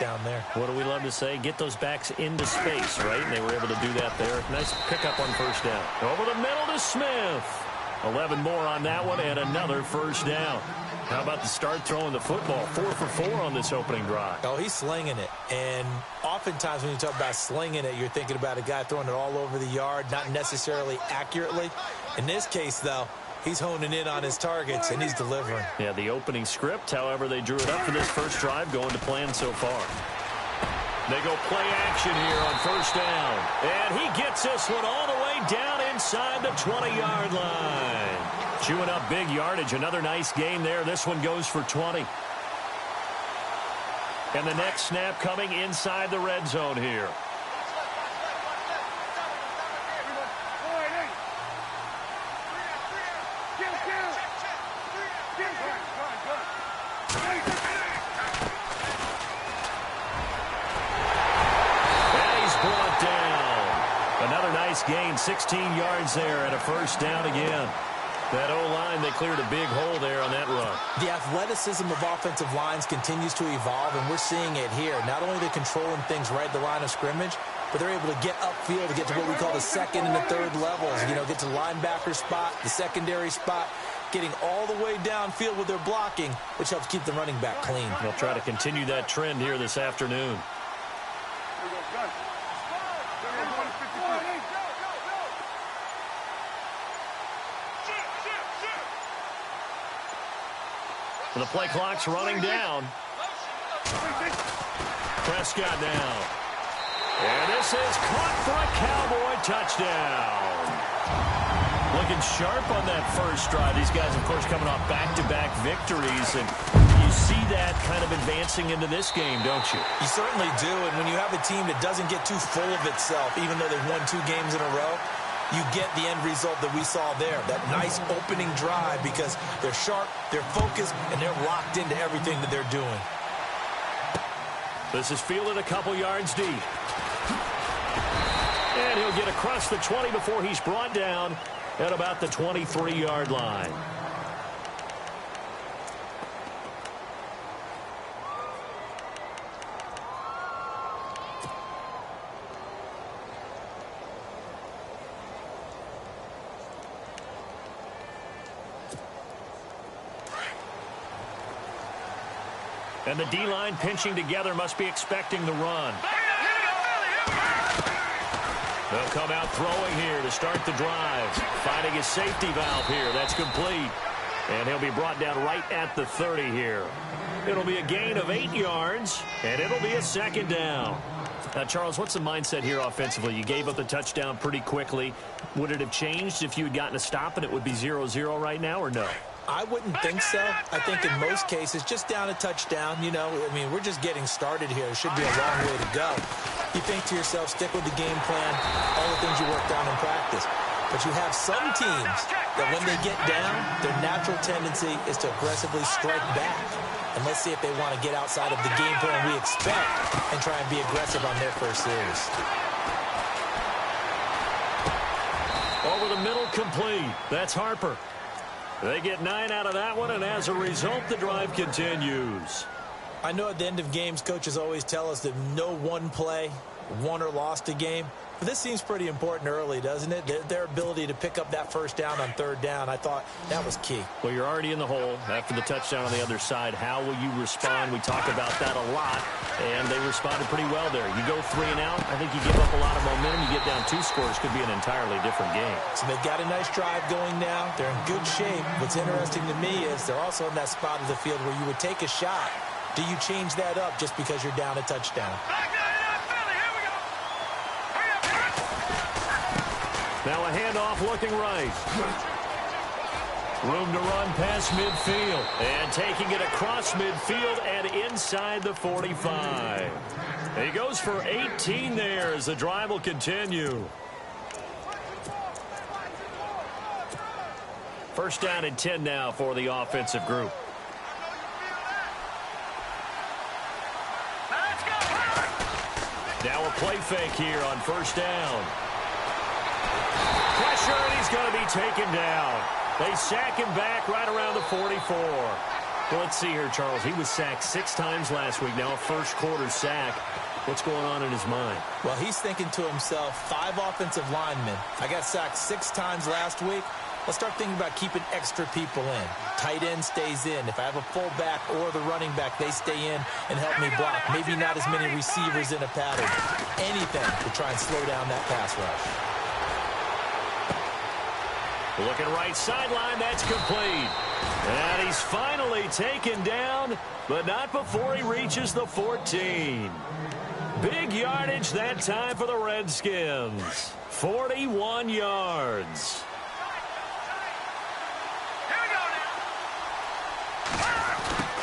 down there. What do we love to say? Get those backs into space, right? And they were able to do that there. Nice pickup on first down. Over the middle to Smith. 11 more on that one and another first down. How about the start throwing the football? 4 for 4 on this opening drive. Oh, he's slinging it. And oftentimes when you talk about slinging it, you're thinking about a guy throwing it all over the yard, not necessarily accurately. In this case, though, he's honing in on his targets, and he's delivering. Yeah, the opening script, however, they drew it up for this first drive, going to plan so far. They go play action here on first down. And he gets this one all the way down inside the 20-yard line. Chewing up big yardage. Another nice gain there. This one goes for 20. And the next snap coming inside the red zone here. Another nice gain, 16 yards there and a first down again. That O-line, they cleared a big hole there on that run. The athleticism of offensive lines continues to evolve, and we're seeing it here. Not only are they controlling things right at the line of scrimmage, but they're able to get upfield to get to what we call the second and the third levels. You know, get to the linebacker spot, the secondary spot, getting all the way downfield with their blocking, which helps keep the running back clean. They'll try to continue that trend here this afternoon. The play clock's running down. Prescott now. And this is caught for a Cowboy touchdown. Looking sharp on that first drive. These guys, of course, coming off back-to-back victories. And you see that kind of advancing into this game, don't you? You certainly do. And when you have a team that doesn't get too full of itself, even though they've won 2 games in a row, you get the end result that we saw there. That nice opening drive because they're sharp, they're focused, and they're locked into everything that they're doing. This is fielded a couple yards deep. And he'll get across the 20 before he's brought down at about the 23-yard line. And the D-line pinching together must be expecting the run. They'll come out throwing here to start the drive. Finding his safety valve here. That's complete. And he'll be brought down right at the 30 here. It'll be a gain of 8 yards, and it'll be a second down. Now, Charles, what's the mindset here offensively? You gave up the touchdown pretty quickly. Would it have changed if you had gotten a stop and it would be 0-0 right now, or no? I wouldn't think so. I think in most cases, just down a touchdown, you know, I mean, we're just getting started here. It should be a long way to go. You think to yourself, stick with the game plan, all the things you worked on in practice. But you have some teams that when they get down, their natural tendency is to aggressively strike back. And let's see if they want to get outside of the game plan we expect and try and be aggressive on their first series. Over the middle, complete. That's Harper. They get 9 out of that one, and as a result, the drive continues. I know at the end of games, coaches always tell us that no one play won or lost a game. But this seems pretty important early, doesn't it? Their ability to pick up that first down on third down, I thought that was key. Well, you're already in the hole after the touchdown on the other side. How will you respond? We talk about that a lot, and they responded pretty well there. You go 3 and out, I think you give up a lot of momentum. You get down 2 scores, could be an entirely different game. So they've got a nice drive going now. They're in good shape. What's interesting to me is they're also in that spot of the field where you would take a shot. Do you change that up just because you're down a touchdown? Now a handoff looking right. Room to run past midfield. And taking it across midfield and inside the 45. He goes for 18 there as the drive will continue. First down and 10 now for the offensive group. Now a play fake here on first down. Pressure, and he's going to be taken down. They sack him back right around the 44. Well, let's see here, Charles. He was sacked 6 times last week. Now a first-quarter sack. What's going on in his mind? Well, he's thinking to himself, 5 offensive linemen. I got sacked 6 times last week. Let's start thinking about keeping extra people in. Tight end stays in. If I have a fullback or the running back, they stay in and help me block. Maybe not as many receivers in a pattern. Anything to try and slow down that pass rush. Looking right sideline, that's complete. And he's finally taken down, but not before he reaches the 14. Big yardage that time for the Redskins. 41 yards.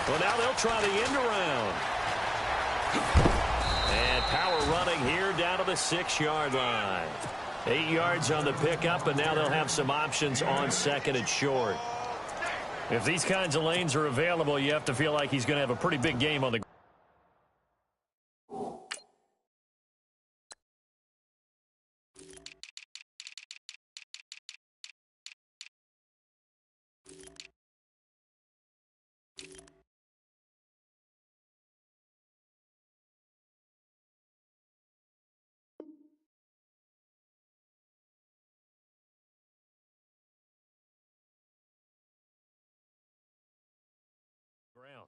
Well, now they'll try the end around. And power running here down to the 6-yard line. 8 yards on the pickup, and now they'll have some options on second and short. If these kinds of lanes are available, you have to feel like he's going to have a pretty big game on the ground.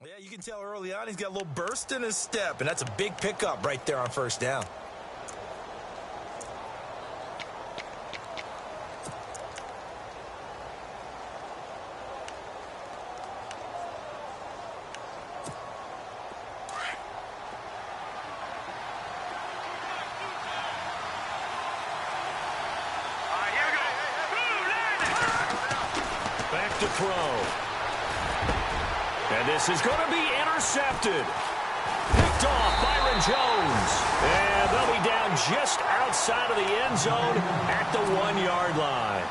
Yeah, you can tell early on he's got a little burst in his step, and that's a big pickup right there on first down. Back to throw. And this is going to be intercepted. Picked off Byron Jones. And they'll be down just outside of the end zone at the 1-yard line.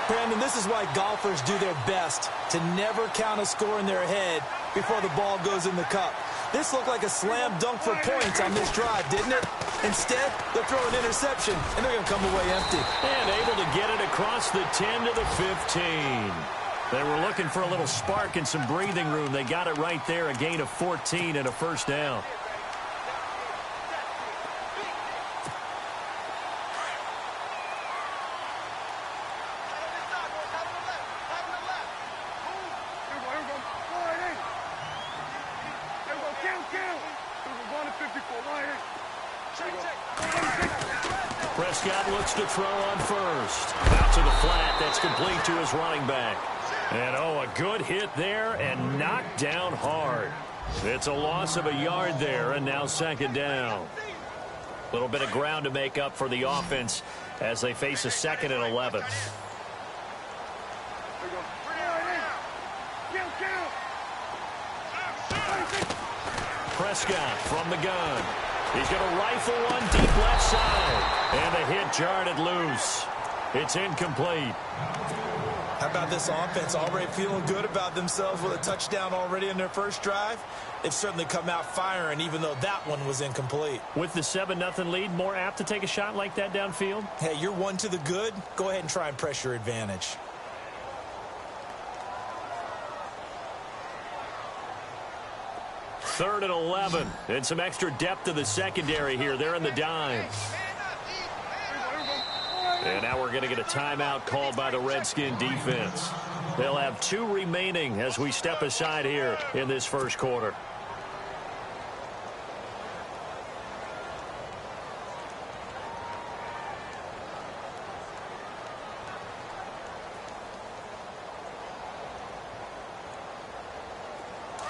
Brandon, this is why golfers do their best to never count a score in their head before the ball goes in the cup. This looked like a slam dunk for points on this drive, didn't it? Instead, they'll throw an interception, and they're going to come away empty. And able to get it across the 10 to the 15. They were looking for a little spark and some breathing room. They got it right there, a gain of 14 and a first down. Prescott looks to throw on first. Out to the flat. That's complete to his running back. And, a good hit there and knocked down hard. It's a loss of a yard there, and now second down. A little bit of ground to make up for the offense as they face a 2nd and 11. Prescott from the gun. He's going to rifle one deep left side. And the hit jarred it loose. It's incomplete. How about this offense already feeling good about themselves with a touchdown already in their first drive? They've certainly come out firing, even though that one was incomplete. With the 7-0 lead, more apt to take a shot like that downfield? Hey, you're one to the good. Go ahead and try and press your advantage. Third and 11. And some extra depth to the secondary here. They're in the dime. And now we're going to get a timeout called by the Redskin defense. They'll have 2 remaining as we step aside here in this first quarter.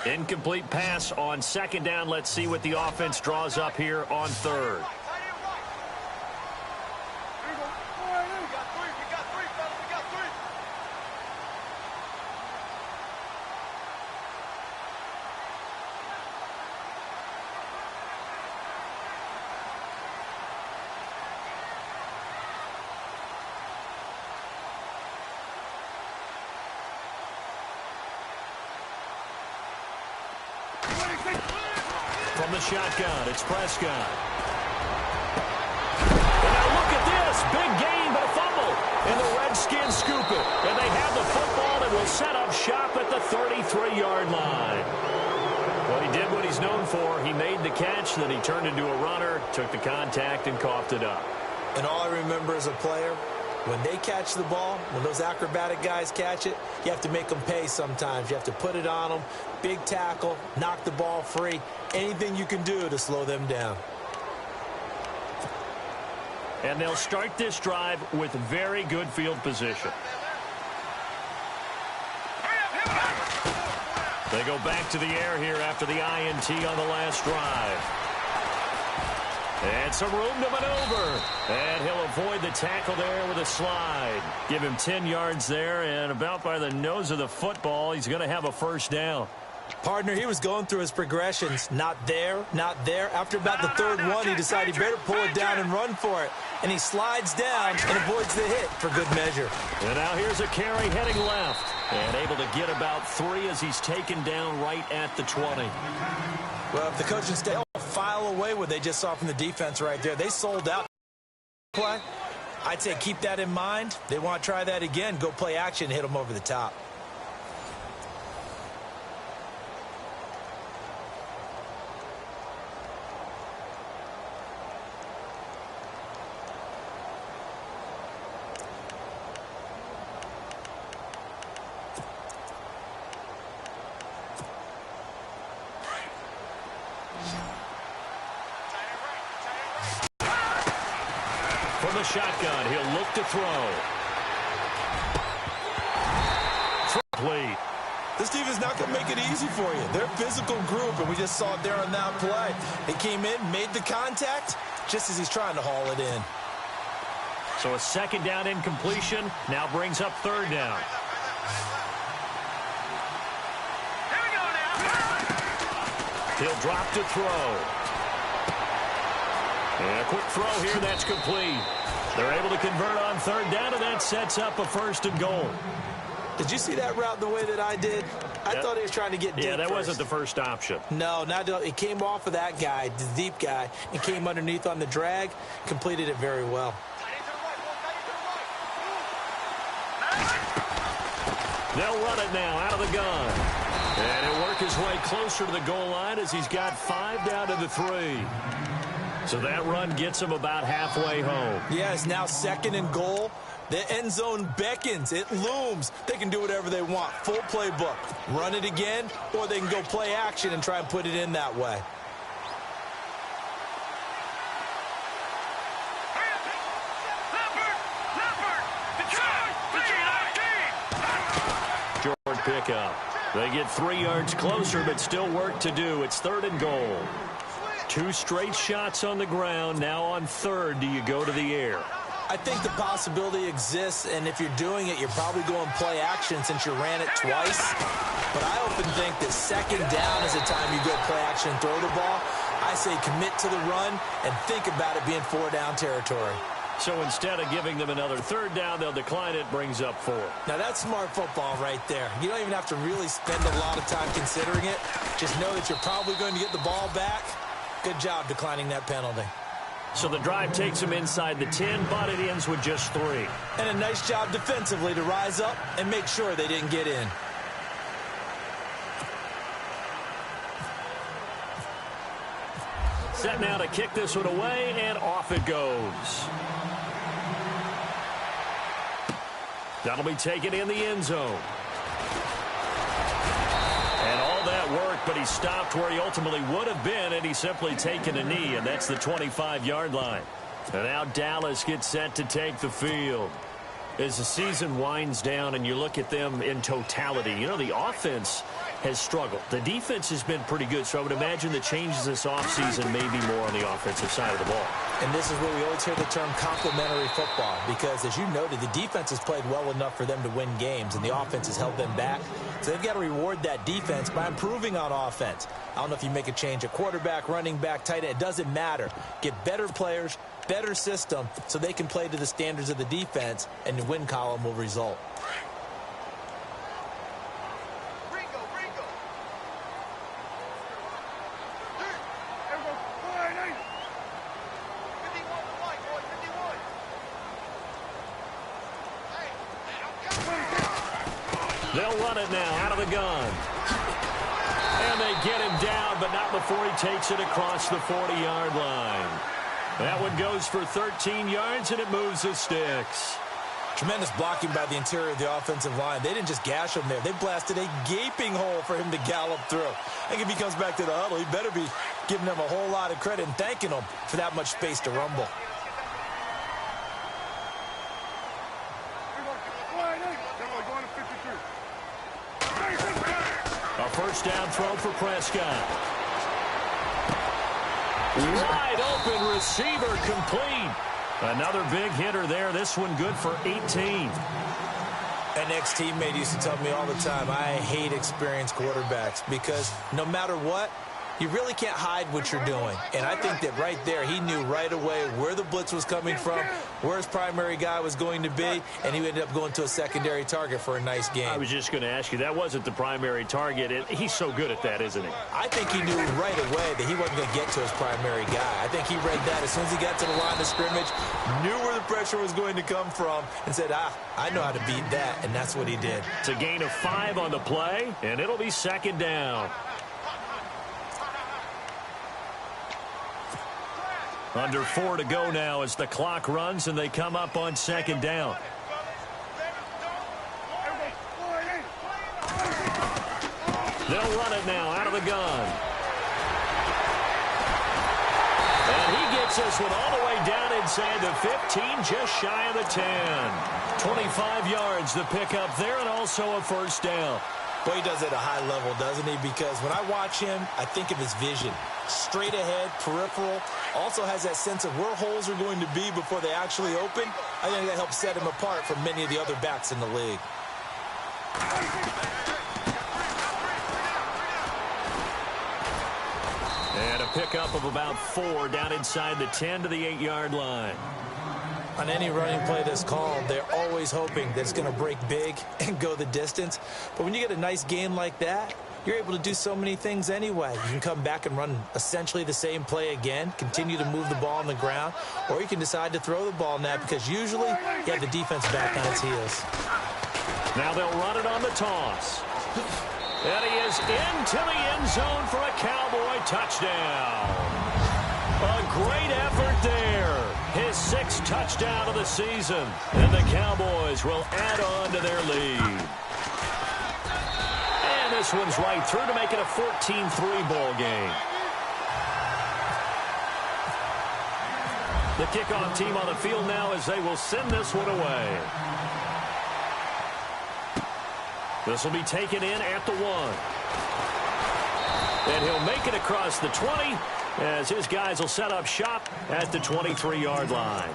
Incomplete pass on second down. Let's see what the offense draws up here on third. From the shotgun, it's Prescott. And now look at this. Big gain, but a fumble. And the Redskins scoop it. And they have the football that will He'll set up shop at the 33-yard line. Well, he did what he's known for. He made the catch, then he turned into a runner, took the contact, and coughed it up. And all I remember as a player, when they catch the ball, when those acrobatic guys catch it, you have to make them pay sometimes. You have to put it on them, big tackle, knock the ball free, anything you can do to slow them down. And they'll start this drive with very good field position. They go back to the air here after the INT on the last drive. And some room to maneuver. And he'll avoid the tackle there with a slide. Give him 10 yards there, and about by the nose of the football, he's going to have a first down. Partner, he was going through his progressions. Not there, not there. After about the third one, he decided he better pull it down and run for it. And he slides down and avoids the hit for good measure. And now here's a carry heading left. And able to get about 3 as he's taken down right at the 20. Well, if the coaching staff file away what they just saw from the defense right there, they sold out play. I'd say keep that in mind. They want to try that again. Go play action, hit them over the top. From the shotgun, he'll look to throw. Complete. This team is not going to make it easy for you. They're a physical group, and we just saw it there on that play. They came in, made the contact, just as he's trying to haul it in. So a second down incompletion now brings up third down. Here we go now. He'll drop to throw. And a quick throw here, that's complete. They're able to convert on third down, and that sets up a 1st and goal. Did you see that route the way that I did? I thought he was trying to get deep. Yeah, that first. wasn't the first option. No, it came off of that guy, the deep guy, and came underneath on the drag, completed it very well. They'll run it now out of the gun. And he'll work his way closer to the goal line as he's got 5 down to the 3. So that run gets him about halfway home. Yeah, it's now 2nd and goal. The end zone beckons. It looms. They can do whatever they want. Full playbook. Run it again, or they can go play action and try and put it in that way. Short pickup. They get 3 yards closer, but still work to do. It's 3rd and goal. 2 straight shots on the ground. Now on 3rd, do you go to the air? I think the possibility exists, and if you're doing it, you're probably going play action since you ran it twice. But I often think that 2nd down is the time you go play action and throw the ball. I say commit to the run and think about it being 4-down territory. So instead of giving them another 3rd down, they'll decline it, brings up 4. Now, that's smart football right there. You don't even have to really spend a lot of time considering it. Just know that you're probably going to get the ball back. Good job declining that penalty. So the drive takes them inside the 10, but it ends with just 3. And a nice job defensively to rise up and make sure they didn't get in. Set now to kick this one away, and off it goes. That'll be taken in the end zone. And all that work, but he stopped where he ultimately would have been, and he's simply taken a knee, and that's the 25-yard line. And now Dallas gets set to take the field. As the season winds down and you look at them in totality, you know, the offense has struggled. The defense has been pretty good, so I would imagine the changes this offseason may be more on the offensive side of the ball. And this is where we always hear the term complementary football, because as you noted, the defense has played well enough for them to win games, and the offense has held them back. So they've got to reward that defense by improving on offense. I don't know if you make a change at quarterback, running back, tight end. It doesn't matter. Get better players, better system, so they can play to the standards of the defense, and the win column will result. They'll run it now out of the gun. And they get him down, but not before he takes it across the 40-yard line. That one goes for 13 yards, and it moves the sticks. Tremendous blocking by the interior of the offensive line. They didn't just gash him there. They blasted a gaping hole for him to gallop through. I think if he comes back to the huddle, he better be giving them a whole lot of credit and thanking them for that much space to rumble. A first down throw for Prescott. Wide open receiver complete. Another big hitter there. This one good for 18. An ex-teammate used to tell me all the time, I hate experienced quarterbacks because no matter what, you really can't hide what you're doing. And I think that right there, he knew right away where the blitz was coming from, where his primary guy was going to be, and he ended up going to a secondary target for a nice game. I was just going to ask you, that wasn't the primary target. He's so good at that, isn't he? I think he knew right away that he wasn't going to get to his primary guy. I think he read that as soon as he got to the line of scrimmage, knew where the pressure was going to come from, and said, I know how to beat that, and that's what he did. It's a gain of 5 on the play, and it'll be second down. Under 4 to go now as the clock runs and they come up on second down. They'll run it now out of the gun. And he gets this one all the way down inside the 15, just shy of the 10. 25 yards the pickup there and also a first down. Well, he does it at a high level, doesn't he? Because when I watch him, I think of his vision. Straight ahead, peripheral. Also has that sense of where holes are going to be before they actually open. I think that helps set him apart from many of the other backs in the league. And a pickup of about 4 down inside the 10 to the 8-yard line. On any running play that's called, they're always hoping that it's going to break big and go the distance. But when you get a nice game like that, you're able to do so many things anyway. You can come back and run essentially the same play again, continue to move the ball on the ground, or you can decide to throw the ball now because usually you have the defense back on its heels. Now they'll run it on the toss. And he is into the end zone for a Cowboy touchdown. A great effort there. His 6th touchdown of the season. And the Cowboys will add on to their lead. And this one's right through to make it a 14-3 ball game. The kickoff team on the field now as they will send this one away. This will be taken in at the 1. And he'll make it across the 20 as his guys will set up shop at the 23-yard line.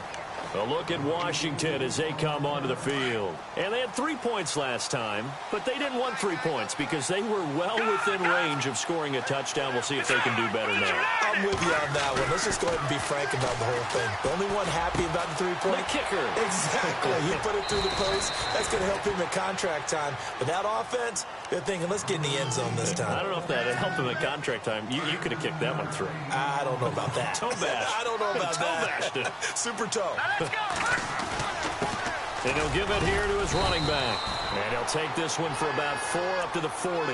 A look at Washington as they come onto the field. And they had 3 points last time, but they didn't want 3 points because they were well within range of scoring a touchdown. We'll see if they can do better now. I'm with you on that one. Let's just go ahead and be frank about the whole thing. The only one happy about the 3-point? The kicker. Exactly. He put it through the post. That's going to help him at contract time. But that offense, they're thinking, let's get in the end zone this time. I don't know if that helped him at contract time. You could have kicked that one through. I don't know about that. Toe bash. I don't know about that. Toe bashed it. Super toe. Let's go. And he'll give it here to his running back. And he'll take this one for about 4 up to the 40.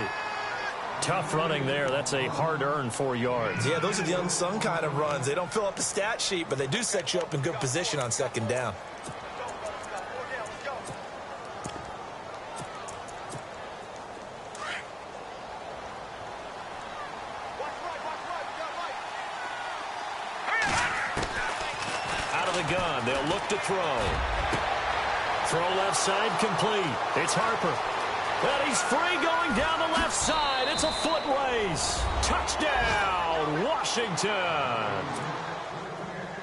Tough running there. That's a hard-earned 4 yards. Yeah, those are the unsung kind of runs. They don't fill up the stat sheet, but they do set you up in good position on second down. Out of the gun, they'll look to throw. Throw left side complete. It's Harper. And he's free going down the left side. It's a foot race. Touchdown, Washington.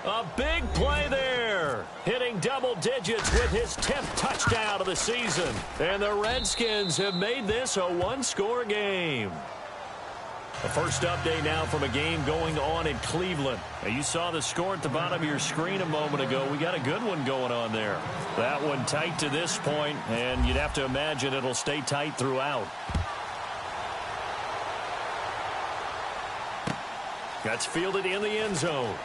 A big play there. Hitting double digits with his 10th touchdown of the season. And the Redskins have made this a one-score game. The first update now from a game going on in Cleveland. Now you saw the score at the bottom of your screen a moment ago. We got a good one going on there. That one tight to this point, and you'd have to imagine it'll stay tight throughout. That's fielded in the end zone.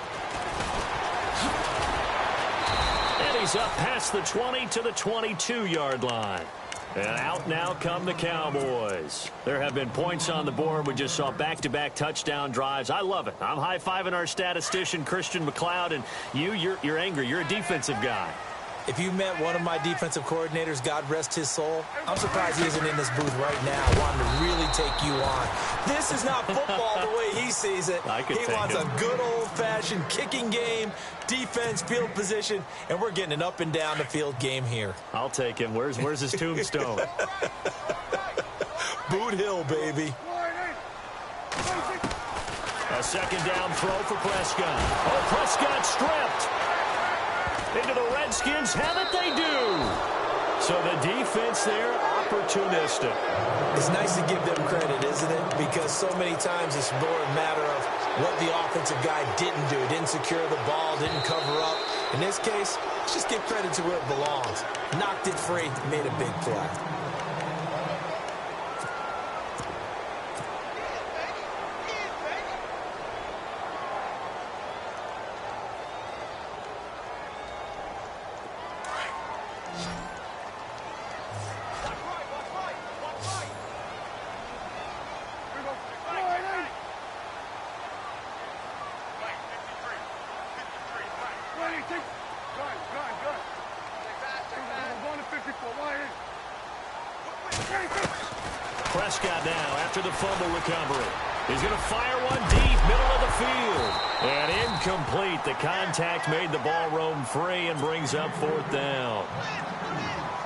And he's up past the 20 to the 22-yard line. And out now come the Cowboys. There have been points on the board. We just saw back-to-back touchdown drives. I love it. I'm high-fiving our statistician, Christian McLeod, and you're angry. You're a defensive guy. If you met one of my defensive coordinators, God rest his soul, I'm surprised he isn't in this booth right now wanting to really take you on. This is not football the way he sees it. He wants a good old-fashioned kicking game, defense, field position, and we're getting an up-and-down-the-field game here. I'll take him. Where's his tombstone? Boot Hill, baby. A second down throw for Prescott. Oh, Prescott stripped. Into the Redskins have it, they do. So the defense there, opportunistic. It's nice to give them credit, isn't it? Because so many times it's more a matter of what the offensive guy didn't do. Didn't secure the ball, didn't cover up. In this case, let's just give credit to where it belongs. Knocked it free, made a big play. Prescott now after the fumble recovery. He's going to fire one deep, middle of the field. And incomplete. The contact made the ball roam free and brings up fourth down.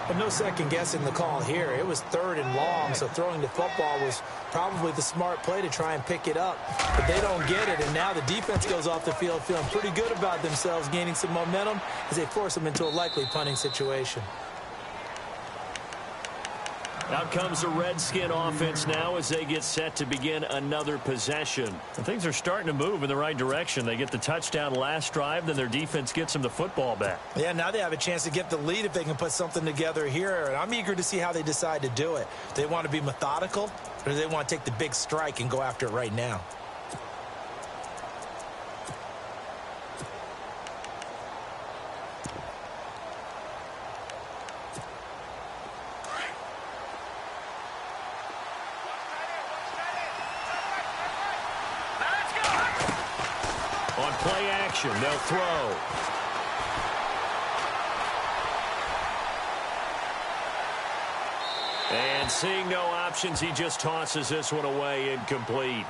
But no second guessing the call here. It was 3rd and long, so throwing the football was probably the smart play to try and pick it up. But they don't get it, and now the defense goes off the field feeling pretty good about themselves, gaining some momentum as they force them into a likely punting situation. Out comes the Redskin offense now as they get set to begin another possession. And things are starting to move in the right direction. They get the touchdown last drive, then their defense gets them the football back. Yeah, now they have a chance to get the lead if they can put something together here. And I'm eager to see how they decide to do it. Do they want to be methodical, or do they want to take the big strike and go after it right now? Play action, they'll throw. And seeing no options, he just tosses this one away, incomplete.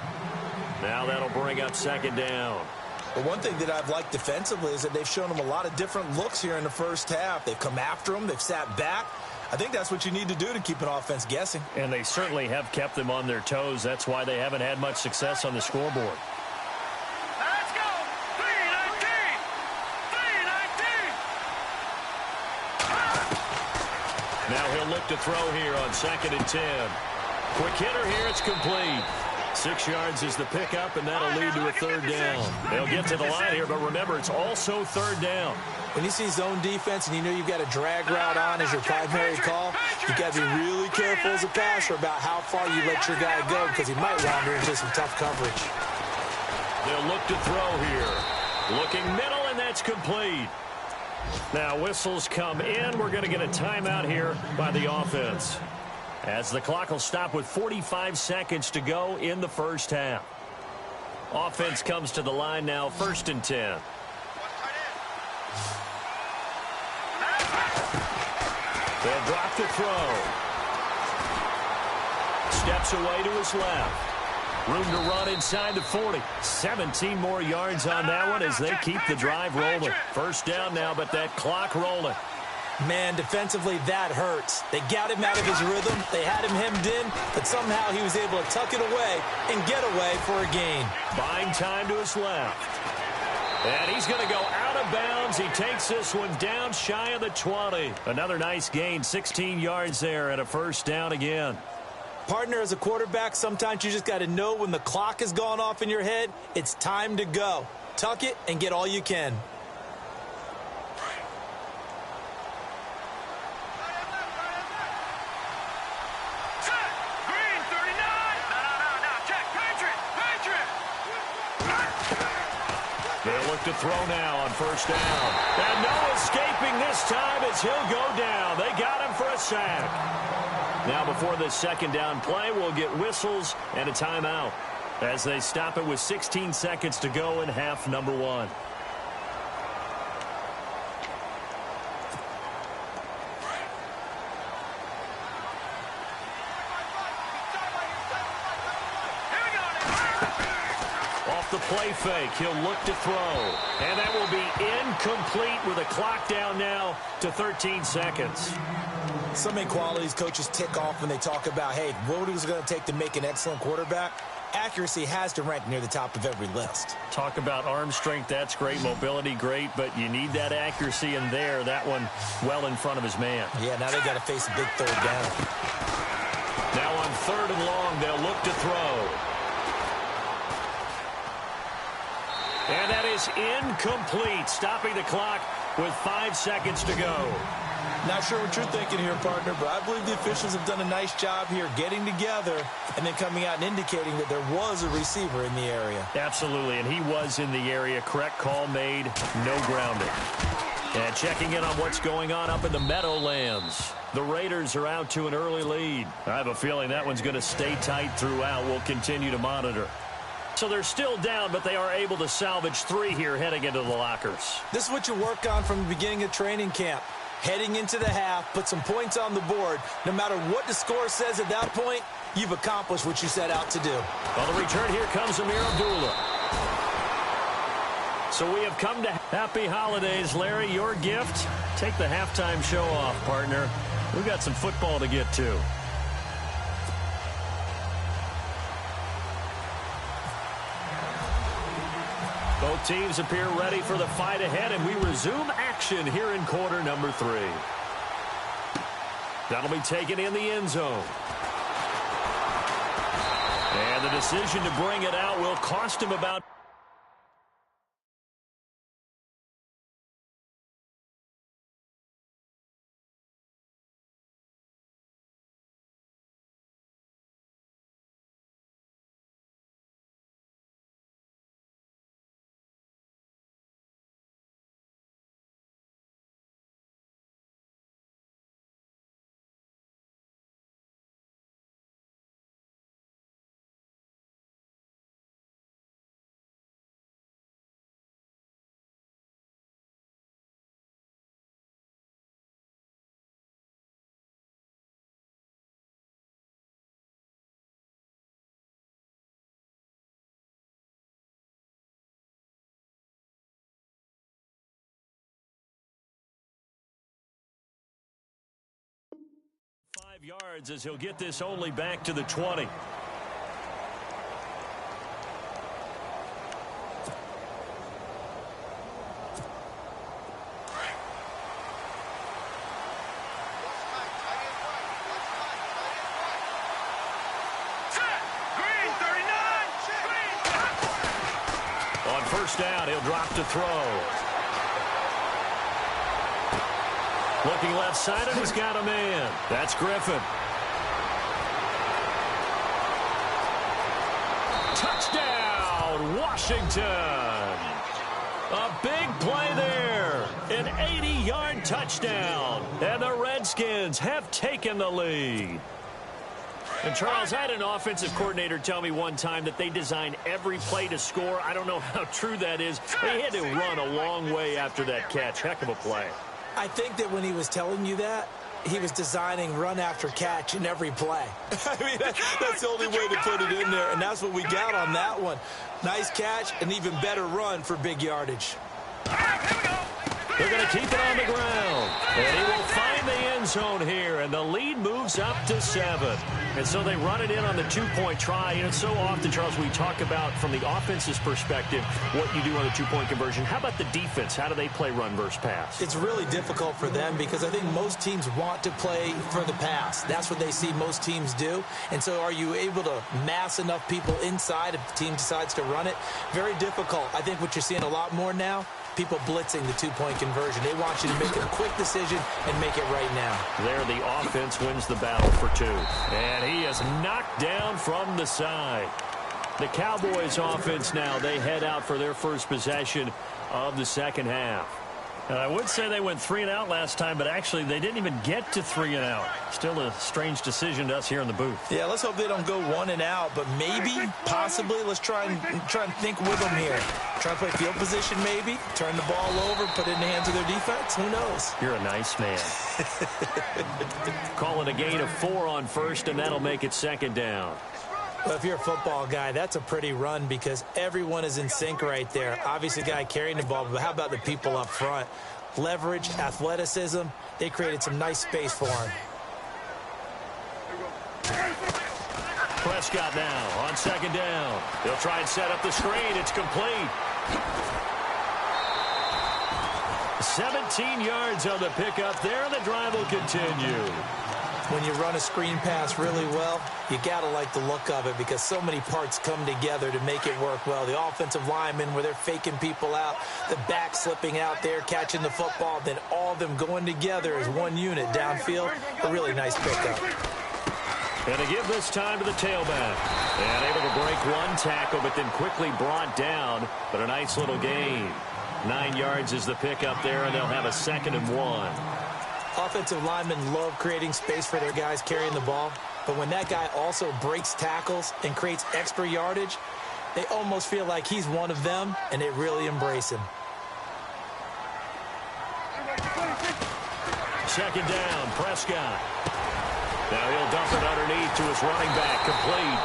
Now that'll bring up second down. But one thing that I've liked defensively is that they've shown them a lot of different looks here in the first half. They've come after them, they've sat back. I think that's what you need to do to keep an offense guessing. And they certainly have kept them on their toes. That's why they haven't had much success on the scoreboard. Now he'll look to throw here on 2nd and 10. Quick hitter here, it's complete. 6 yards is the pickup, and that'll lead to a 3rd down. They'll get to the line here, but remember, it's also 3rd down. When you see zone defense and you know you've got a drag route on as your primary call, you've got to be really careful as a passer about how far you let your guy go because he might wander into some tough coverage. They'll look to throw here. Looking middle, and that's complete. Now whistles come in. We're going to get a timeout here by the offense, as the clock will stop with 45 seconds to go in the first half. Offense comes to the line now, 1st and 10. They'll drop the throw. Steps away to his left. Room to run inside the 40. 17 more yards on that one as they keep the drive rolling. 1st down now, but that clock rolling. Man, defensively, that hurts. They got him out of his rhythm. They had him hemmed in, but somehow he was able to tuck it away and get away for a gain. Buying time to his left. And he's going to go out of bounds. He takes this one down shy of the 20. Another nice gain, 16 yards there, and a 1st down again. Partner, as a quarterback, sometimes you just got to know when the clock has gone off in your head, it's time to go. Tuck it and get all you can. They'll look to throw now on first down. And no escaping this time as he'll go down. They got him for a sack. Now before this second down play, we'll get whistles and a timeout as they stop it with 16 seconds to go in half number one. The play fake. He'll look to throw. And that will be incomplete with a clock down now to 13 seconds. So many qualities coaches tick off when they talk about, hey, what is it going to take to make an excellent quarterback? Accuracy has to rank near the top of every list. Talk about arm strength. That's great. Mobility, great. But you need that accuracy in there. That one well in front of his man. Yeah, now they got to face a big third down. Now on third and long, they'll look to throw. And that is incomplete, stopping the clock with 5 seconds to go. Not sure what you're thinking here, partner, but I believe the officials have done a nice job here getting together and then coming out and indicating that there was a receiver in the area. Absolutely, and he was in the area. Correct call made, no grounding. And checking in on what's going on up in the Meadowlands. The Raiders are out to an early lead. I have a feeling that one's going to stay tight throughout. We'll continue to monitor. So they're still down, but they are able to salvage 3 here heading into the lockers. This is what you work on from the beginning of training camp. Heading into the half, put some points on the board. No matter what the score says at that point, you've accomplished what you set out to do. On the return, here comes Amir Abdullah. So we have come to happy holidays. Larry, your gift? Take the halftime show off, partner. We've got some football to get to. Both teams appear ready for the fight ahead, and we resume action here in quarter number 3. That'll be taken in the end zone. And the decision to bring it out will cost him about... yards as he'll get this only back to the 20. On first down, he'll drop to throw. Looking left side, and he's got a man. That's Griffin. Touchdown, Washington. A big play there. An 80-yard touchdown. And the Redskins have taken the lead. And, Charles, I had an offensive coordinator tell me one time that they design every play to score. I don't know how true that is. They had to run a long way after that catch. Heck of a play. I think that when he was telling you that, he was designing run after catch in every play. I mean, that's the only way to put it in there, and that's what we got on that one. Nice catch, an even better run for big yardage. They're going to keep it on the ground. And he will find the end zone here, and the lead moves up to 7. And so they run it in on the two-point try. And so often, Charles, we talk about from the offense's perspective what you do on the two-point conversion. How about the defense? How do they play run versus pass? It's really difficult for them because I think most teams want to play for the pass. That's what they see most teams do. And so are you able to mass enough people inside if the team decides to run it? Very difficult. I think what you're seeing a lot more now, people blitzing the two-point conversion. They want you to make a quick decision and make it right now. There, the offense wins the battle for 2. And he is knocked down from the side. The Cowboys offense now, they head out for their first possession of the second half. And I would say they went 3 and out last time, but actually they didn't even get to 3 and out. Still a strange decision to us here in the booth. Yeah, let's hope they don't go 1 and out, but maybe, possibly, let's try and think with them here. Try to play field position maybe, turn the ball over, put it in the hands of their defense. Who knows? You're a nice man. Calling a gain of 4 on first, and that'll make it second down. Well, if you're a football guy, that's a pretty run because everyone is in sync right there. Obviously, the guy carrying the ball, but how about the people up front? Leverage, athleticism, they created some nice space for him. Prescott now on second down. They'll try and set up the screen. It's complete. 17 yards on the pickup there, and the drive will continue. When you run a screen pass really well, you got to like the look of it because so many parts come together to make it work well. The offensive linemen where they're faking people out, the back slipping out there, catching the football, then all of them going together as one unit downfield. A really nice pickup. And to give this time to the tailback. And able to break one tackle, but then quickly brought down. But a nice little gain. 9 yards is the pickup there, and they'll have a 2nd and 1. Offensive linemen love creating space for their guys carrying the ball, but when that guy also breaks tackles and creates extra yardage, they almost feel like he's one of them, and they really embrace him. Second down, Prescott. Now he'll dump it underneath to his running back, complete.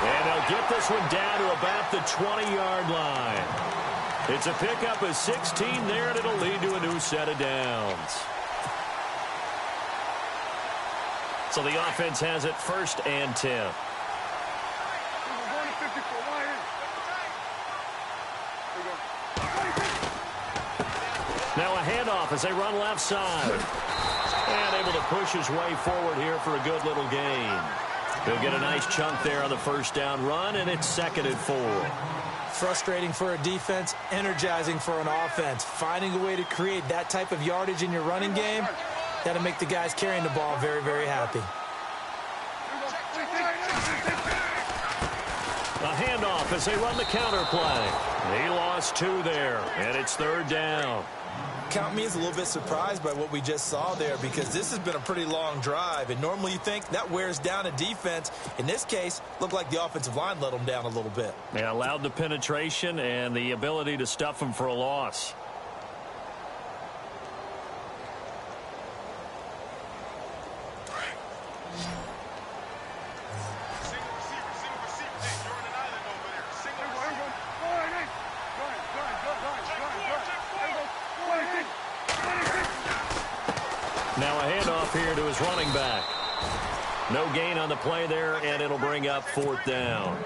And they'll get this one down to about the 20-yard line. It's a pickup of 16 there, and it'll lead to a new set of downs. So the offense has it 1st and 10. Now a handoff as they run left side. And able to push his way forward here for a good little gain. He'll get a nice chunk there on the first down run, and it's 2nd and 4. Frustrating for a defense, energizing for an offense. Finding a way to create that type of yardage in your running game, that'll make the guys carrying the ball very, very happy. A handoff as they run the counter play. He lost 2 there, and it's 3rd down. Count me as a little bit surprised by what we just saw there because this has been a pretty long drive, and normally you think that wears down a defense. In this case, looked like the offensive line let them down a little bit. Yeah, allowed the penetration and the ability to stuff them for a loss. Now a handoff here to his running back. No gain on the play there, and it'll bring up 4th down.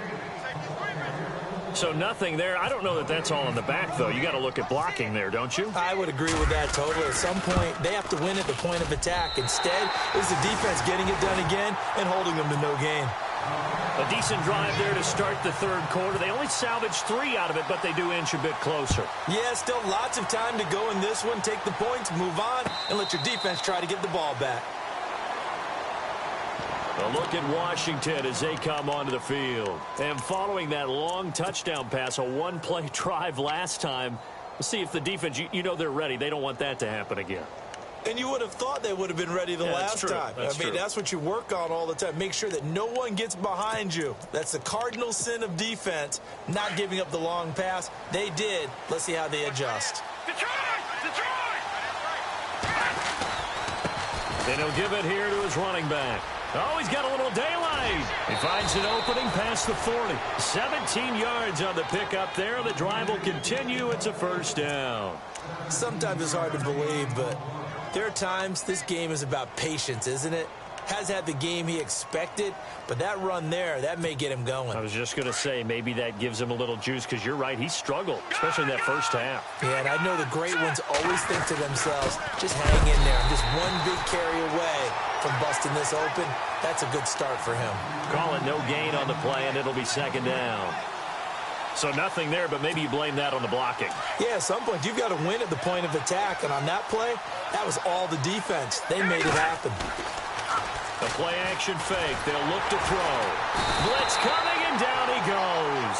So nothing there. I don't know that that's all in the back, though. You got to look at blocking there, don't you? I would agree with that totally. At some point, they have to win at the point of attack. Instead, it was the defense getting it done again and holding them to no gain. A decent drive there to start the 3rd quarter. They only salvaged 3 out of it, but they do inch a bit closer. Yeah, still lots of time to go in this one. Take the points, move on, and let your defense try to get the ball back. A look at Washington as they come onto the field. And following that long touchdown pass, a one-play drive last time, we'll see if the defense, you know they're ready. They don't want that to happen again. And you would have thought they would have been ready the last time. That's what you work on all the time. Make sure that no one gets behind you. That's the cardinal sin of defense, not giving up the long pass. They did. Let's see how they adjust. And he'll give it here to his running back. Oh, he's got a little daylight. He finds an opening past the 40. 17 yards on the pickup there. The drive will continue. It's a 1st down. Sometimes it's hard to believe, but there are times this game is about patience, isn't it? Has had the game he expected, but that run there, that may get him going. I was just going to say, maybe that gives him a little juice because you're right. He struggled, especially in that first half. Yeah, and I know the great ones always think to themselves, just hang in there. I'm just one big carry away from busting this open. That's a good start for him. Call it no gain on the play, and it'll be 2nd down. So nothing there, but maybe you blame that on the blocking. Yeah, at some point, you've got to win at the point of attack, and on that play, that was all the defense. They made it happen. The play-action fake. They'll look to throw. Blitz coming and down he goes.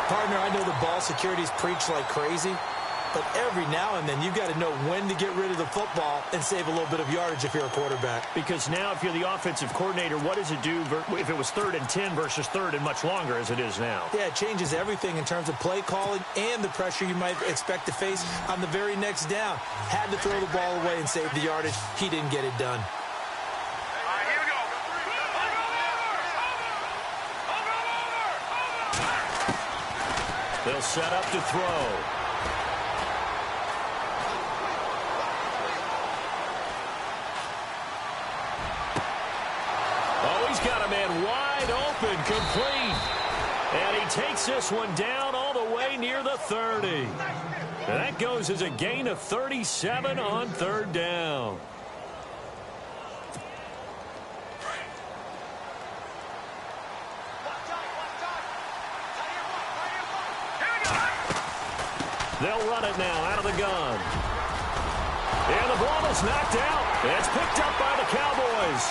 Partner, I know the ball security's preached like crazy, but every now and then you've got to know when to get rid of the football and save a little bit of yardage if you're a quarterback. Because now if you're the offensive coordinator, what does it do if it was 3rd and 10 versus 3rd and much longer as it is now? Yeah, it changes everything in terms of play calling and the pressure you might expect to face on the very next down. Had to throw the ball away and save the yardage. He didn't get it done. They'll set up to throw. Oh, he's got a man wide open, complete. And he takes this one down all the way near the 30. And that goes as a gain of 37 on 3rd down. They'll run it now out of the gun. And the ball is knocked out. It's picked up by the Cowboys.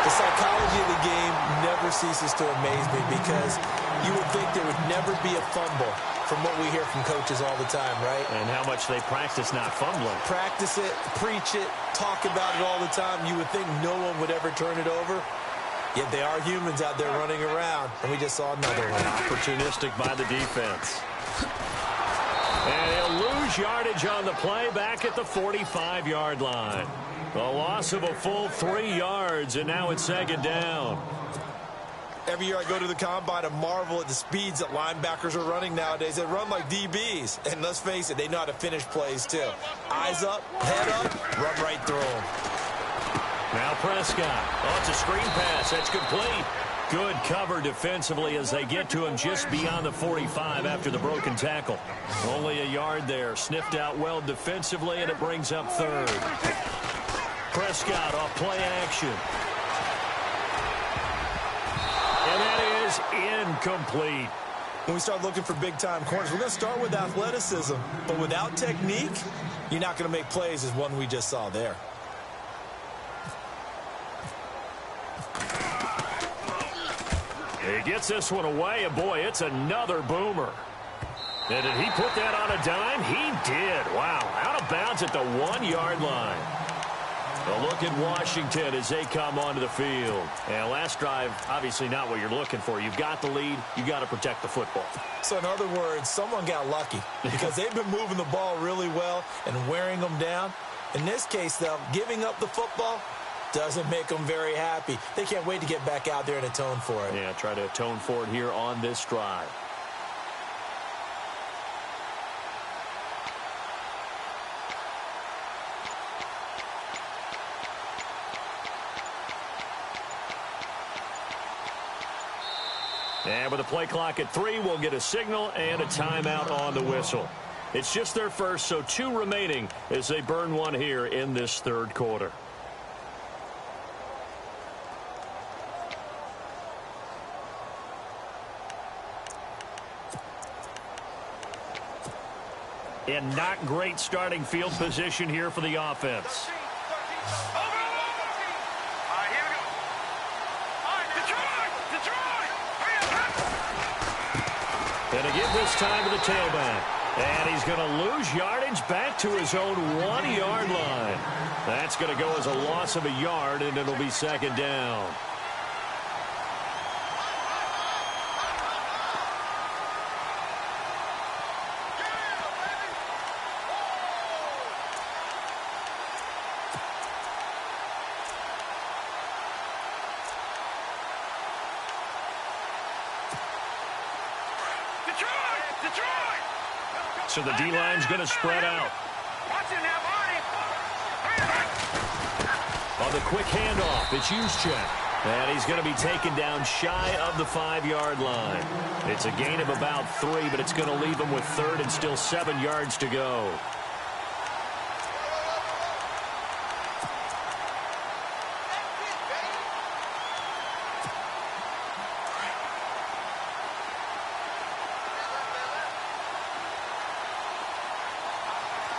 The psychology of the game never ceases to amaze me because you would think there would never be a fumble from what we hear from coaches all the time, right? And how much they practice not fumbling. Practice it, preach it, talk about it all the time. You would think no one would ever turn it over. Yet they are humans out there running around, and we just saw another one. Opportunistic by the defense. And he'll lose yardage on the play back at the 45-yard line. A loss of a full 3 yards, and now it's 2nd down. Every year I go to the combine and marvel at the speeds that linebackers are running nowadays. They run like DBs, and let's face it, they know how to finish plays too. Eyes up, head up, run right through them. Now Prescott. Oh, it's a screen pass. That's complete. Good cover defensively as they get to him just beyond the 45 after the broken tackle. Only a yard there. Sniffed out well defensively, and it brings up 3rd. Prescott off play action. And that is incomplete. When we start looking for big-time corners, we're going to start with athleticism. But without technique, you're not going to make plays as one we just saw there. He gets this one away, and boy, it's another boomer. And did he put that on a dime? He did. Wow, out of bounds at the 1-yard line. A look at Washington as they come onto the field. And last drive, obviously not what you're looking for. You've got the lead. You've got to protect the football. So in other words, someone got lucky because they've been moving the ball really well and wearing them down. In this case, though, giving up the football doesn't make them very happy. They can't wait to get back out there and atone for it. Yeah, try to atone for it here on this drive. And with a play clock at 3, we'll get a signal and a timeout on the whistle. It's just their first, so 2 remaining as they burn one here in this 3rd quarter. And not great starting field position here for the offense. And again this time to the tailback. And he's going to lose yardage back to his own 1-yard line. That's going to go as a loss of a yard, and it'll be 2nd down. So the D-line's going to spread out. On the quick handoff, it's Juszczyk. And he's going to be taken down shy of the 5-yard line. It's a gain of about 3, but it's going to leave him with 3rd and still 7 yards to go.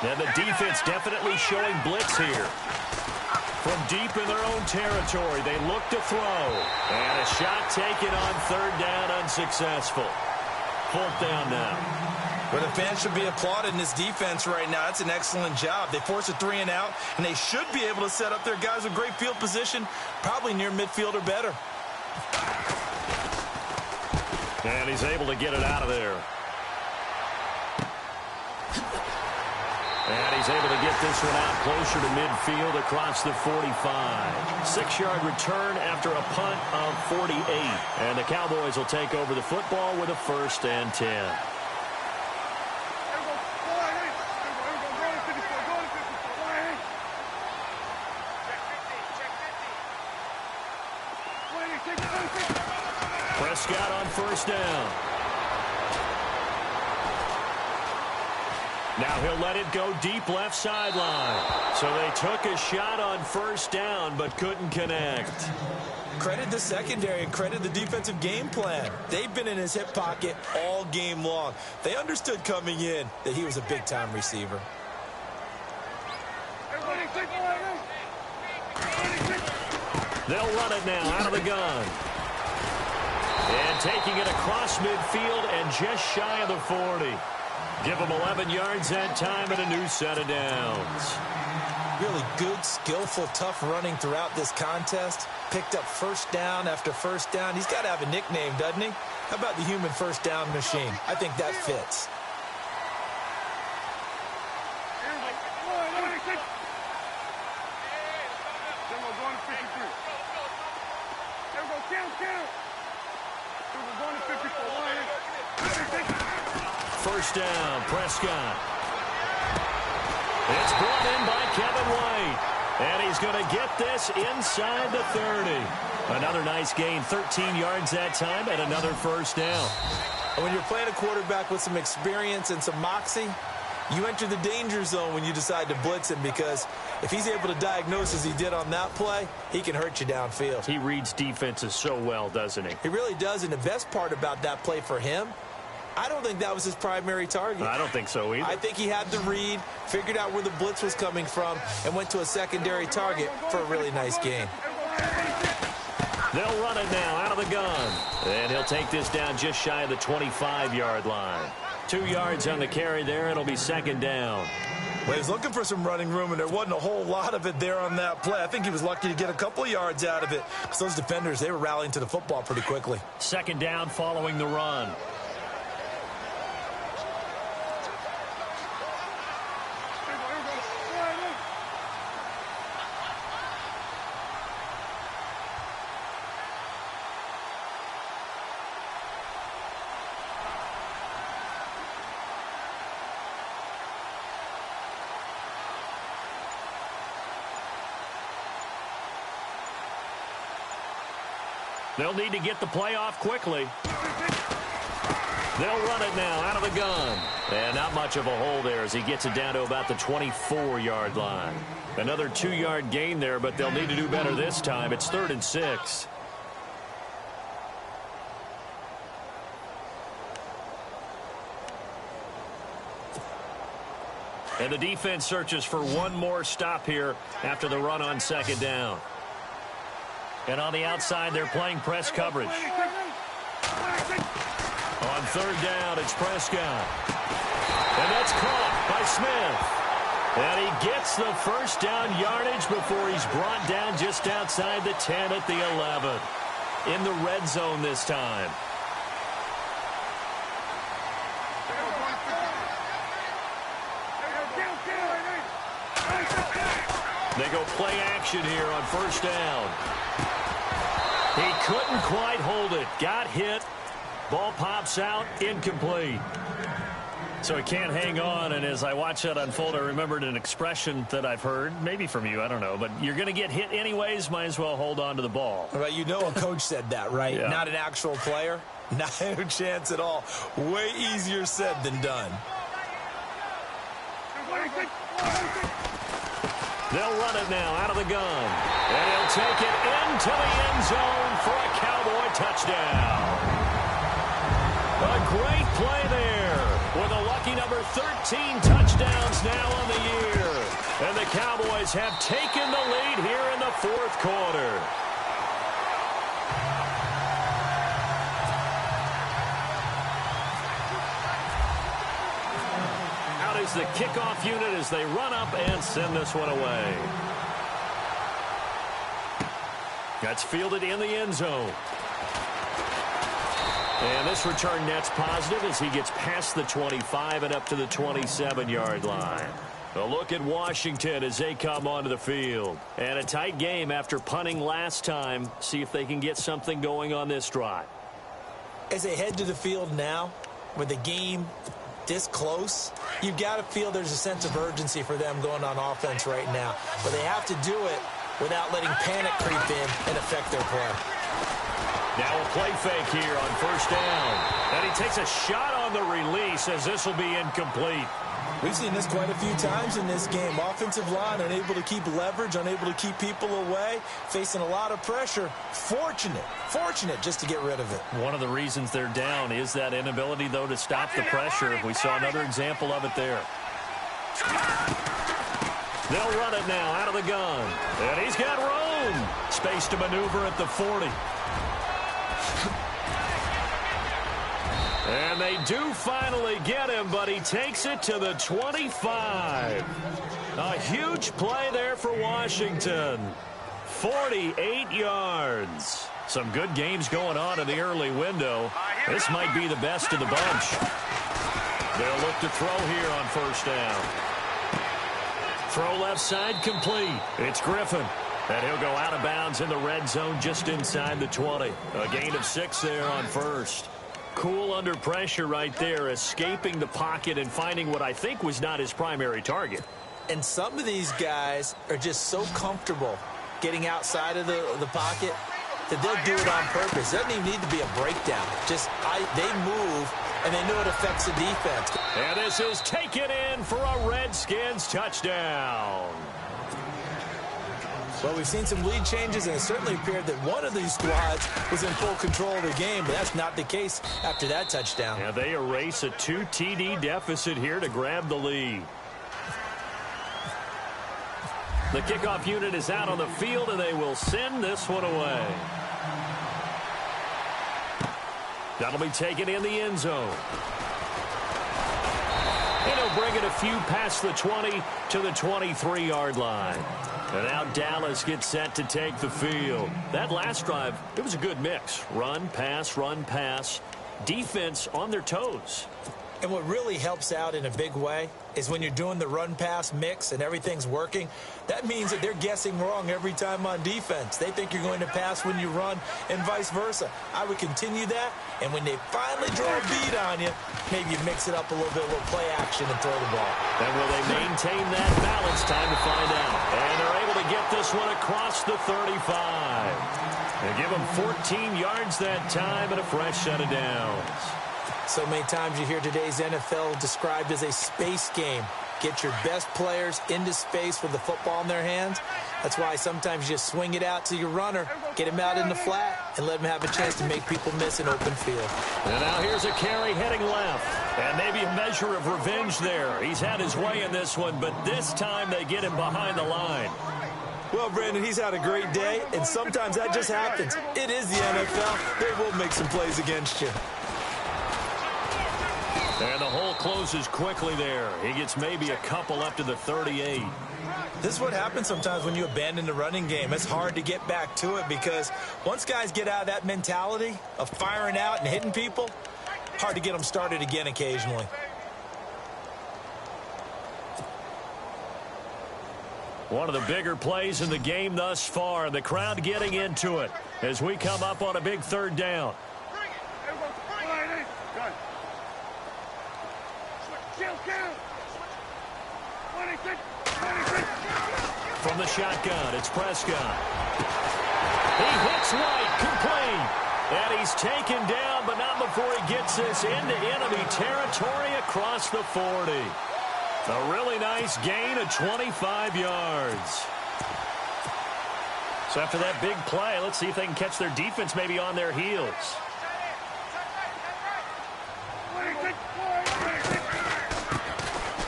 And the defense definitely showing blitz here. From deep in their own territory. They look to throw. And a shot taken on third down, unsuccessful. Fourth down now. Well, the fans should be applauding this defense right now. That's an excellent job. They force a 3 and out, and they should be able to set up their guys with great field position, probably near midfield or better. And he's able to get it out of there. And he's able to get this one out closer to midfield across the 45. 6-yard return after a punt of 48. And the Cowboys will take over the football with a 1st and 10. Prescott on 1st down. Now he'll let it go deep left sideline. So they took a shot on 1st down but couldn't connect. Credit the secondary and credit the defensive game plan. They've been in his hip pocket all game long. They understood coming in that he was a big-time receiver. They'll run it now out of the gun. And taking it across midfield and just shy of the 40. Give them 11 yards that time and a new set of downs. Really good, skillful, tough running throughout this contest. Picked up 1st down after 1st down. He's got to have a nickname, doesn't he? How about the human 1st down machine? I think that fits. First down, Prescott. It's brought in by Kevin White. And he's going to get this inside the 30. Another nice gain, 13 yards that time, and another 1st down. When you're playing a quarterback with some experience and some moxie, you enter the danger zone when you decide to blitz him, because if he's able to diagnose as he did on that play, he can hurt you downfield. He reads defenses so well, doesn't he? He really does, and the best part about that play for him, I don't think that was his primary target. I don't think so either. I think he had the read, figured out where the blitz was coming from, and went to a secondary target for a really nice gain. They'll run it now out of the gun. And he'll take this down just shy of the 25-yard line. 2 yards on the carry there. It'll be 2nd down. Well, he was looking for some running room, and there wasn't a whole lot of it there on that play. I think he was lucky to get a couple of yards out of it, because those defenders, they were rallying to the football pretty quickly. 2nd down following the run. They'll need to get the play off quickly. They'll run it now out of the gun. And not much of a hole there as he gets it down to about the 24-yard line. Another 2-yard gain there, but they'll need to do better this time. It's 3rd and 6. And the defense searches for one more stop here after the run on 2nd down. And on the outside, they're playing press coverage. On 3rd down, it's Prescott. And that's caught by Smith. And he gets the 1st down yardage before he's brought down just outside the 10 at the 11. In the red zone this time. They go play action here on 1st down. He couldn't quite hold it. Got hit. Ball pops out. Incomplete. So he can't hang on, and as I watch that unfold, I remembered an expression that I've heard, maybe from you, I don't know, but you're going to get hit anyways, might as well hold on to the ball. Right, you know a coach said that, right? Yeah. Not an actual player. Not a chance at all. Way easier said than done. They'll run it now out of the gun. And he'll take it into the end zone for a Cowboy touchdown. A great play there with a lucky number 13 touchdowns now on the year. And the Cowboys have taken the lead here in the fourth quarter. Out is the kickoff unit as they run up and send this one away. That's fielded in the end zone. And this return net's positive as he gets past the 25 and up to the 27-yard line. A look at Washington as they come onto the field. And a tight game after punting last time. See if they can get something going on this drive. As they head to the field now, with the game this close, you've got to feel there's a sense of urgency for them going on offense right now. But they have to do it without letting panic creep in and affect their play. Now a play fake here on first down. And he takes a shot on the release as this will be incomplete. We've seen this quite a few times in this game. Offensive line unable to keep leverage, unable to keep people away, facing a lot of pressure. Fortunate just to get rid of it. One of the reasons they're down is that inability, though, to stop the pressure. We saw another example of it there. They'll run it now out of the gun. And he's got room. Space to maneuver at the 40. And they do finally get him, but he takes it to the 25. A huge play there for Washington. 48 yards. Some good games going on in the early window. This might be the best of the bunch. They'll look to throw here on first down. Throw left side complete. It's Griffin. And he'll go out of bounds in the red zone just inside the 20. A gain of 6 there on first. Cool under pressure right there, escaping the pocket and finding what I think was not his primary target. And some of these guys are just so comfortable getting outside of the pocket that they'll do it on purpose. It doesn't even need to be a breakdown. They move, and they know it affects the defense. And this is taken in for a Redskins touchdown. Well, we've seen some lead changes, and it certainly appeared that one of these squads was in full control of the game, but that's not the case after that touchdown. Yeah, they erase a 2 TD deficit here to grab the lead. The kickoff unit is out on the field, and they will send this one away. That'll be taken in the end zone. And he'll bring it a few past the 20 to the 23-yard line. And now Dallas gets set to take the field. That last drive, it was a good mix. Run, pass. Defense on their toes. And what really helps out in a big way is when you're doing the run-pass mix and everything's working, that means that they're guessing wrong every time on defense. They think you're going to pass when you run and vice versa. I would continue that, and when they finally draw a beat on you, maybe you mix it up a little bit, a little play action and throw the ball. And will they maintain that balance? Time to find out. And they're able to get this one across the 35. They give them 14 yards that time and a fresh set of downs. So many times you hear today's NFL described as a space game. Get your best players into space with the football in their hands. That's why sometimes you just swing it out to your runner, get him out in the flat, and let him have a chance to make people miss an open field. And now here's a carry heading left. And maybe a measure of revenge there. He's had his way in this one, but this time they get him behind the line. Well, Brandon, he's had a great day, and sometimes that just happens. It is the NFL. They will make some plays against you. And the hole closes quickly there. He gets maybe a couple up to the 38. This is what happens sometimes when you abandon the running game. It's hard to get back to it because once guys get out of that mentality of firing out and hitting people, hard to get them started again occasionally. One of the bigger plays in the game thus far. The crowd getting into it as we come up on a big third down. From the shotgun, it's Prescott. He hits White, complete. And he's taken down, but not before he gets this into enemy territory across the 40. A really nice gain of 25 yards. So after that big play, let's see if they can catch their defense maybe on their heels.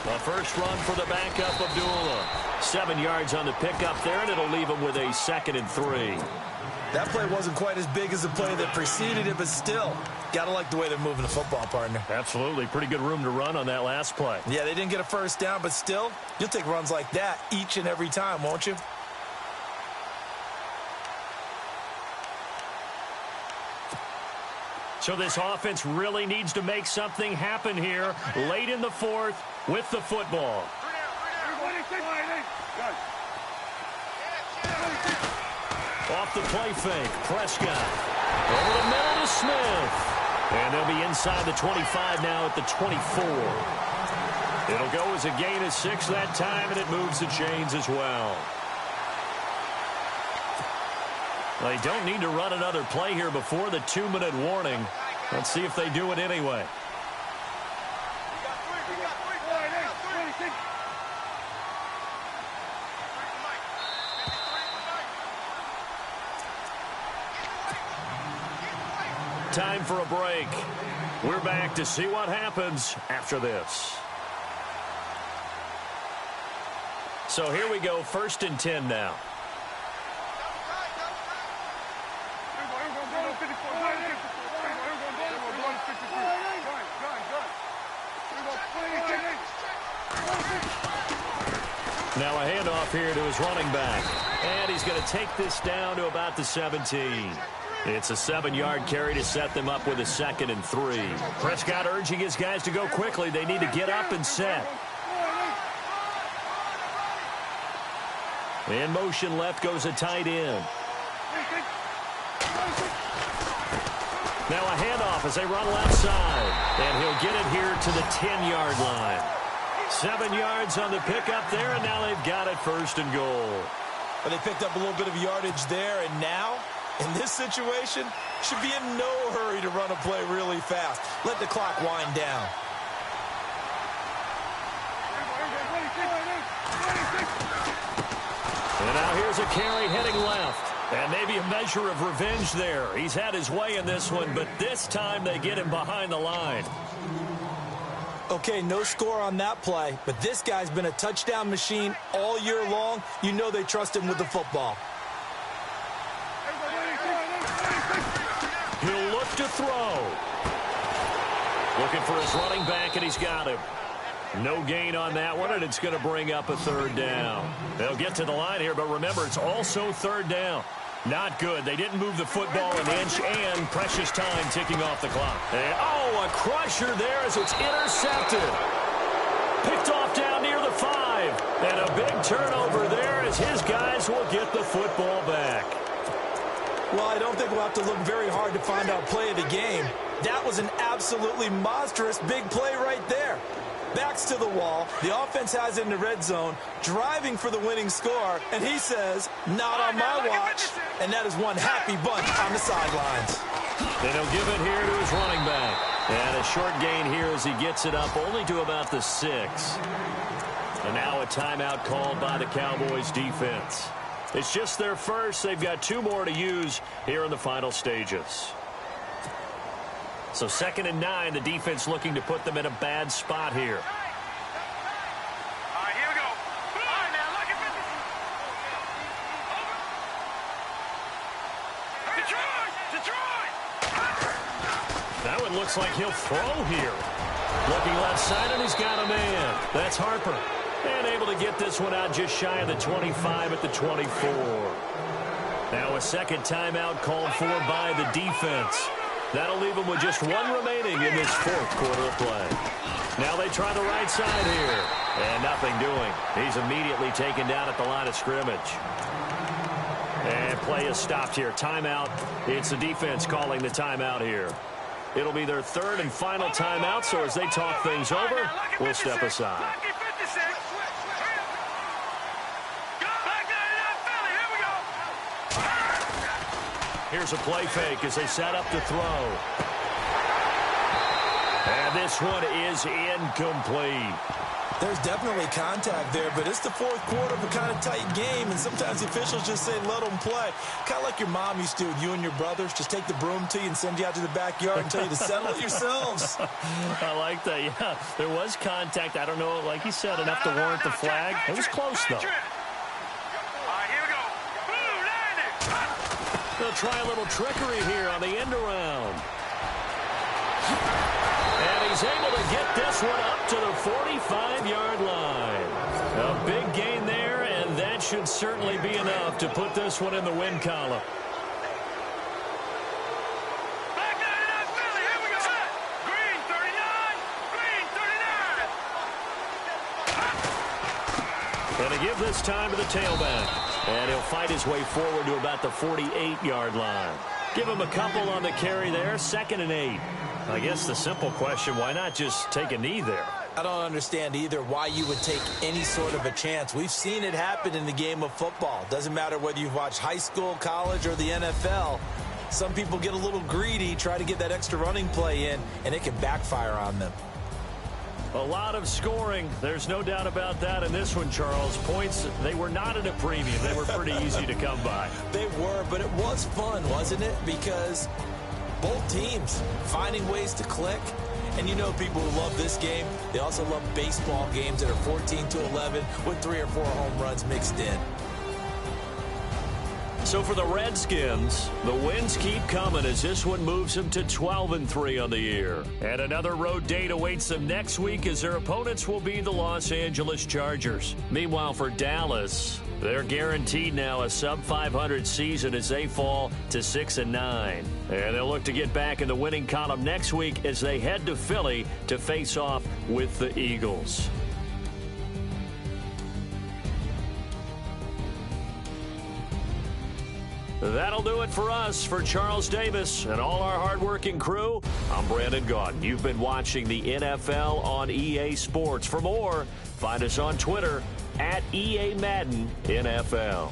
A first run for the backup, Abdullah. 7 yards on the pickup there, and it'll leave him with a 2nd and 3. That play wasn't quite as big as the play that preceded it, but still, got to like the way they're moving the football, partner. Absolutely. Pretty good room to run on that last play. Yeah, they didn't get a first down, but still, you'll take runs like that each and every time, won't you? So this offense really needs to make something happen here late in the fourth with the football. Off the play fake, Prescott. Over the middle to Smith. And they'll be inside the 25 now at the 24. It'll go as a gain of 6 that time, and it moves the chains as well. They don't need to run another play here before the 2-minute warning. Let's see if they do it anyway. Time for a break. We're back to see what happens after this. So here we go, 1st and 10 now. Now a handoff here to his running back. And he's going to take this down to about the 17. It's a 7-yard carry to set them up with a 2nd and 3. Prescott urging his guys to go quickly. They need to get up and set. In motion left goes a tight end. Now a handoff as they run left side. And he'll get it here to the 10-yard line. 7 yards on the pickup there, and now they've got it 1st and goal. Well, they picked up a little bit of yardage there, and now, in this situation, should be in no hurry to run a play really fast. Let the clock wind down. And now here's a carry heading left. And maybe a measure of revenge there. He's had his way in this one, but this time they get him behind the line. Okay, no score on that play, but this guy's been a touchdown machine all year long. You know they trust him with the football. He'll look to throw. Looking for his running back, and he's got him. No gain on that one, and it's going to bring up a 3rd down. They'll get to the line here, but remember, it's also 3rd down. Not good. They didn't move the football an inch, and precious time ticking off the clock. And, oh, a crusher there as it's intercepted. Picked off down near the 5. And a big turnover there as his guys will get the football back. Well, I don't think we'll have to look very hard to find out play of the game. That was an absolutely monstrous big play right there. Backs to the wall. The offense has it in the red zone, driving for the winning score, and he says, not on my watch. And that is one happy bunch on the sidelines. Then he'll give it here to his running back. And a short gain here as he gets it up only to about the 6. And now a timeout called by the Cowboys defense. It's just their first. They've got 2 more to use here in the final stages. So 2nd and 9, the defense looking to put them in a bad spot here. All right, here we go. All right, now, look at this. Detroit! That one looks like he'll throw here. Looking left side, and he's got a man. That's Harper. And able to get this one out just shy of the 25 at the 24. Now a 2nd timeout called for by the defense. That'll leave them with just 1 remaining in this 4th quarter of play. Now they try the right side here. And nothing doing. He's immediately taken down at the line of scrimmage. And play is stopped here. Timeout. It's the defense calling the timeout here. It'll be their 3rd and final timeout, so as they talk things over, we'll step aside. Here's a play fake as they set up to throw. And this one is incomplete. There's definitely contact there, but it's the fourth quarter of a kind of tight game, and sometimes the officials just say, let them play. Kind of like your mom used to with you and your brothers. Just take the broom to you and send you out to the backyard and tell you to settle it yourselves. I like that, yeah. There was contact. I don't know, like you said, enough to warrant the flag. It was close, though. All right, here we go. Boom, landed. They'll try a little trickery here on the end around. And he's able to get this one up to the 45-yard line. A big gain there, and that should certainly be enough to put this one in the win column. Back down in that Philly. Here we go. Green 39. Green 39. Going to give this time to the tailback. And he'll fight his way forward to about the 48-yard line. Give him a couple on the carry there, 2nd and 8. I guess the simple question, why not just take a knee there? I don't understand either why you would take any sort of a chance. We've seen it happen in the game of football. Doesn't matter whether you've watched high school, college, or the NFL. Some people get a little greedy, try to get that extra running play in, and it can backfire on them. A lot of scoring. There's no doubt about that in this one, Charles. Points, they were not at a premium. They were pretty easy to come by. They were, but it was fun, wasn't it? Because both teams finding ways to click. And you know people who love this game, they also love baseball games that are 14-11 with 3 or 4 home runs mixed in. So for the Redskins, the wins keep coming as this one moves them to 12-3 on the year. And another road date awaits them next week as their opponents will be the Los Angeles Chargers. Meanwhile, for Dallas, they're guaranteed now a sub-500 season as they fall to 6-9. And they'll look to get back in the winning column next week as they head to Philly to face off with the Eagles. That'll do it for us. For Charles Davis and all our hardworking crew, I'm Brandon Gaudin. You've been watching the NFL on EA Sports. For more, find us on Twitter @EA Madden NFL.